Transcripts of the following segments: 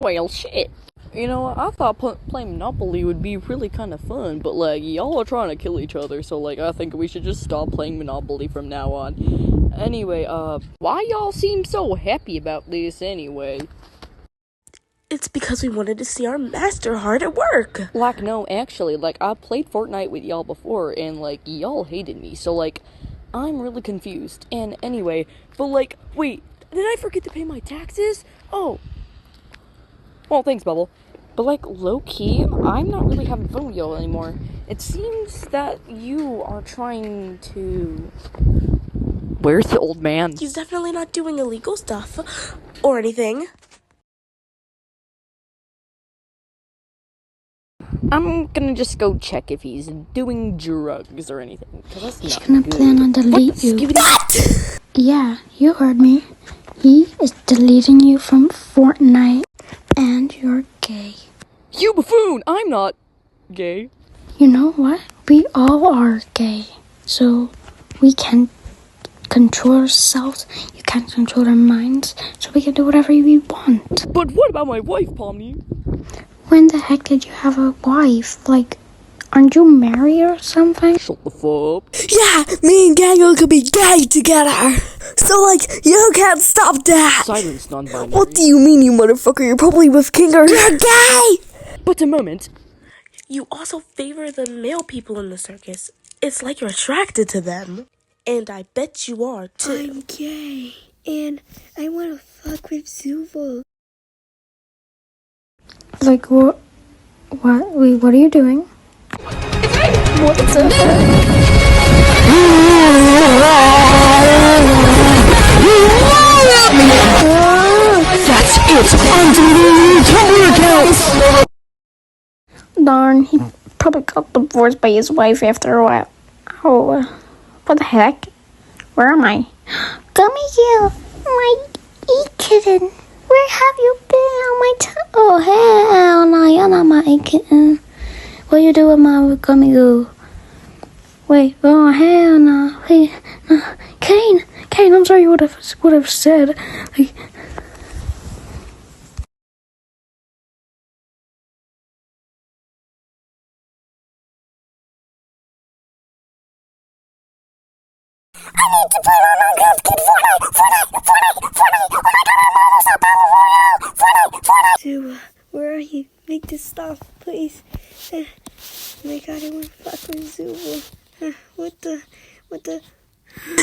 Well, shit. You know, I thought playing Monopoly would be really kind of fun, but, like, y'all are trying to kill each other, so, like, I think we should just stop playing Monopoly from now on. Anyway, why y'all seem so happy about this anyway? It's because we wanted to see our master hard at work. Like, no, actually, like, I played Fortnite with y'all before, and, like, y'all hated me, so, like, I'm really confused. And anyway, but, like, wait, did I forget to pay my taxes? Oh. Well, thanks, Bubble. But, like, low-key, I'm not really having fun with y'all anymore. It seems that you are trying to... Where's the old man? He's definitely not doing illegal stuff or anything. I'm gonna just go check if he's doing drugs or anything, because that's He's not gonna good. plan on delete you. What? Yeah, you heard me. He is deleting you from Fortnite, and you're gay. You buffoon! I'm not gay. You know what? We all are gay, so we can control ourselves. You can't control our minds, so we can do whatever we want. But what about my wife, Pomni? When the heck did you have a wife? Like, aren't you married or something? Shut the fuck up. Yeah, me and Daniel could be gay together. So, like, you can't stop that. Silence, non-binary. What do you mean, you motherfucker? You're probably with Kinger. You're gay! But a moment. You also favor the male people in the circus. It's like you're attracted to them. And I bet you are, too. I'm gay, and I want to fuck with Zuval. Like, what? Wait, what are you doing? What's up? That's it! Darn, he probably got divorced by his wife after a while. Oh, what the heck? Where am I? Gummy you, my kitten. Where have you been on my oh, hell no, you're not my kitten. What you doing, my gummy goo? Wait, oh, hell no. Hey, no. Kane, I'm sorry what I've said. Like, I need to play my Minecraft kid Fortnite. Oh my god, I'm almost up on Fortnite. So, where are you? Make this stop, please. Oh my god, I want to fuck with Zuval. What the?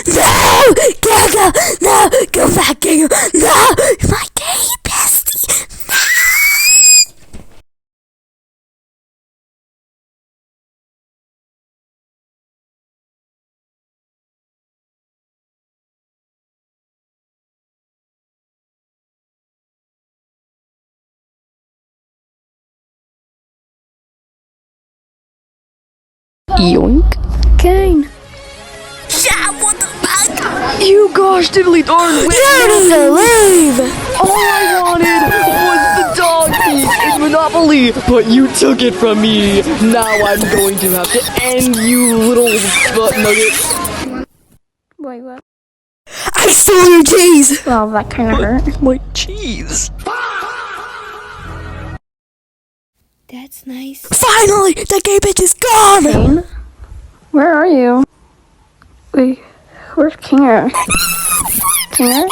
No! Gaga! No! Go back, Gaga! No! My gay bestie! No! Yoink. Kane. Yeah, what the fuck? You gosh diddly darn witch! You need to leave! All I wanted was the dog piece in Monopoly, but you took it from me. Now I'm going to have to end you, little butt nugget. Wait, what? I stole your cheese! Well, that kind of hurt. My cheese. That's nice. Finally! The gay bitch is gone! Kane? Where are you? Wait, where's Kinger? Kinger?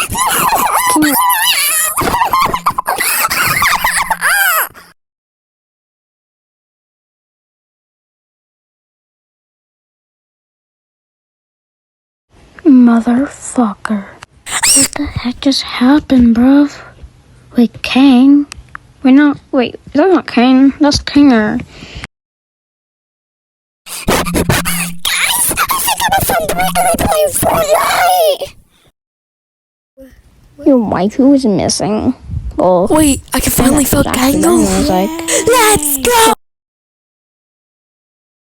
Motherfucker. What the heck just happened, bruv? Wait, Kane? Wait, that's not Kane, that's Kinger. Your waifu is missing. Well, Wait, I can finally fuck Gango. I was like, let's go!